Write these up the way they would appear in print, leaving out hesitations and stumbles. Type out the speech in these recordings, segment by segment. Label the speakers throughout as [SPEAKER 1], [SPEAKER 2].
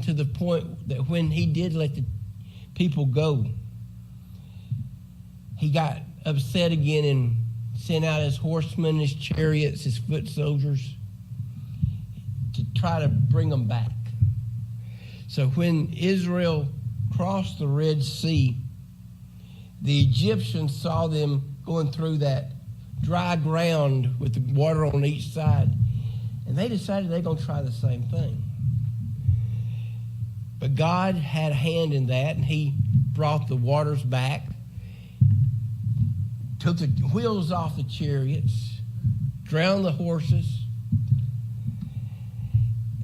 [SPEAKER 1] to the point that when he did let the people go, he got upset again and sent out his horsemen, his chariots, his foot soldiers to try to bring them back. So when Israel crossed the Red Sea, the Egyptians saw them going through that dry ground with the water on each side, and they decided they're going to try the same thing. But God had a hand in that, and he brought the waters back, took the wheels off the chariots, drowned the horses,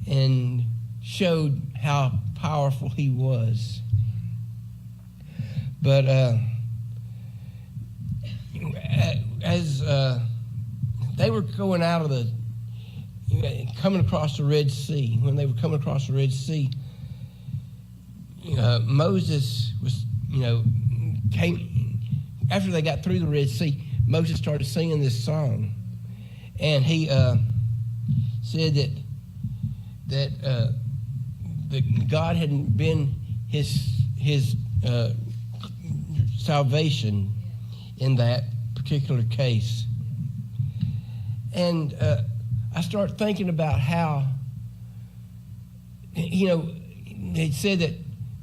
[SPEAKER 1] and showed how powerful he was. But as they were going out of the, coming across the Red Sea, when they were coming across the Red Sea, Moses was, came, after they got through the Red Sea, Moses started singing this song. And he said that God had been his salvation in that particular case. And I start thinking about how, they said that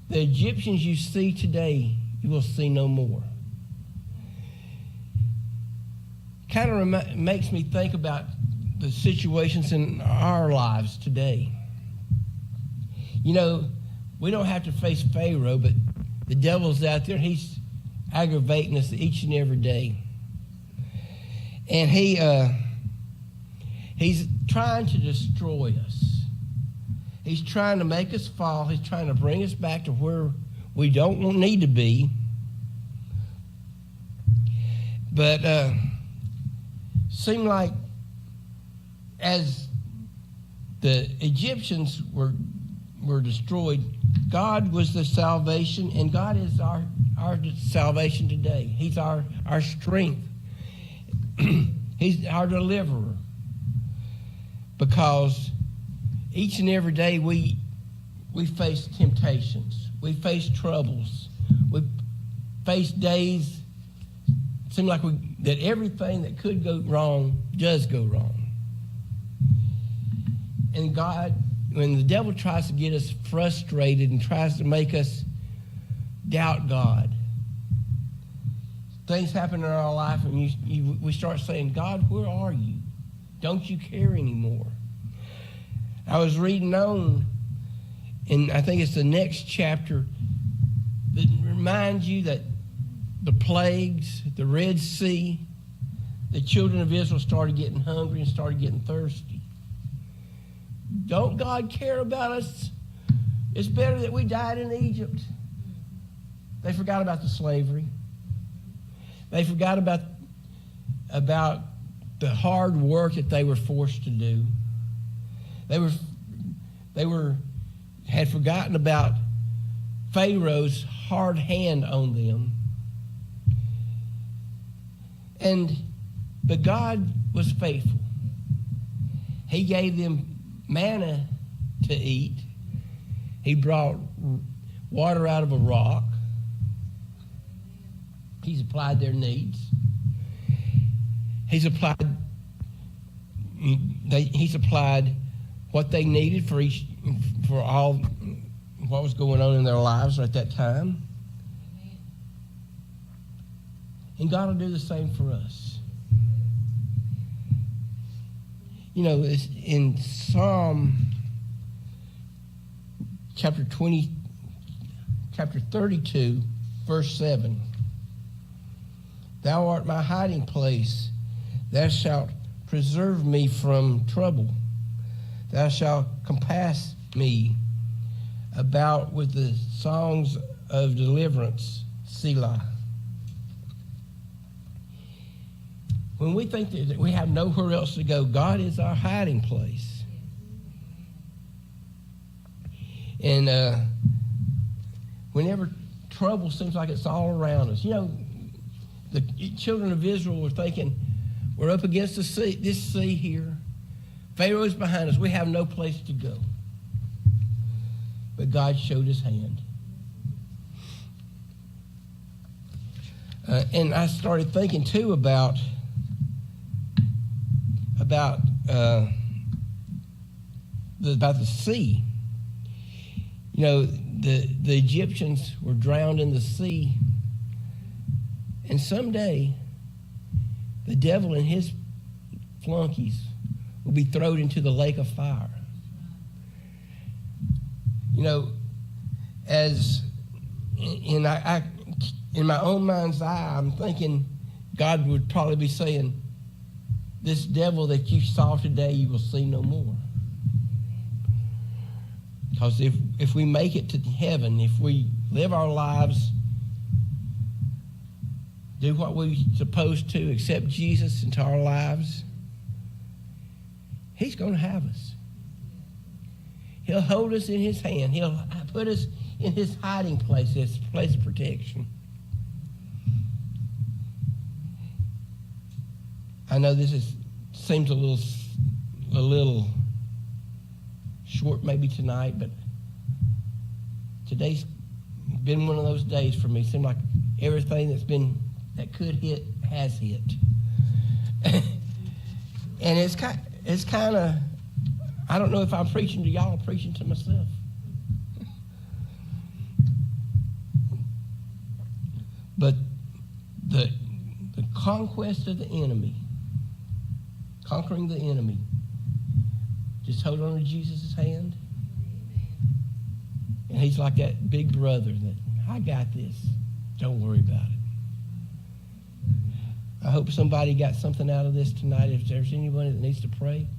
[SPEAKER 1] the Egyptians you see today, you will see no more. Kind of makes me think about the situations in our lives today. We don't have to face Pharaoh, but the devil's out there. He's aggravating us each and every day. And he's trying to destroy us. He's trying to make us fall. He's trying to bring us back to where we don't need to be. But seemed like as the Egyptians were destroyed, God was the salvation, and God is our salvation today. He's our strength. He's our deliverer. Because each and every day we face temptations. We face troubles. We face days, it seems like that everything that could go wrong does go wrong. And God, when the devil tries to get us frustrated and tries to make us doubt God, things happen in our life and we start saying, God, where are you? Don't you care anymore? I was reading on, and I think it's the next chapter that reminds you that the plagues, the Red Sea, the children of Israel started getting hungry and started getting thirsty. Don't God care about us? It's better that we died in Egypt. They forgot about the slavery. They forgot about the hard work that they were forced to do. They had forgotten about Pharaoh's hard hand on them. But God was faithful. He gave them manna to eat. He brought water out of a rock. He supplied their needs. He supplied what they needed for all what was going on in their lives at that time. And God will do the same for us. It's in Psalm chapter 32, verse 7. Thou art my hiding place. Thou shalt preserve me from trouble. Thou shalt compass me about with the songs of deliverance. Selah. When we think that we have nowhere else to go, God is our hiding place. And whenever trouble seems like it's all around us, the children of Israel were thinking, we're up against this sea here. Pharaoh is behind us. We have no place to go. but God showed his hand. And I started thinking, too, about the sea. You know, the Egyptians were drowned in the sea. And someday, the devil and his flunkies will be thrown into the lake of fire. You know, as in my own mind's eye, I'm thinking God would probably be saying, this devil that you saw today, you will see no more. Because if we make it to heaven, if we live our lives, do what we're supposed to, accept Jesus into our lives, he's going to have us. He'll hold us in his hand. He'll put us in his hiding place, his place of protection. I know this seems a little short maybe tonight, but today's been one of those days for me. It seemed like everything that could hit has hit. And it's kind of, I don't know if I'm preaching to y'all or preaching to myself. But the conquest of the enemy, conquering the enemy, just hold on to Jesus' hand. And he's like that big brother that, I got this. Don't worry about it. I hope somebody got something out of this tonight. If there's anybody that needs to pray.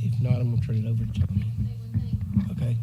[SPEAKER 1] If not, I'm going to turn it over to Tony. Okay.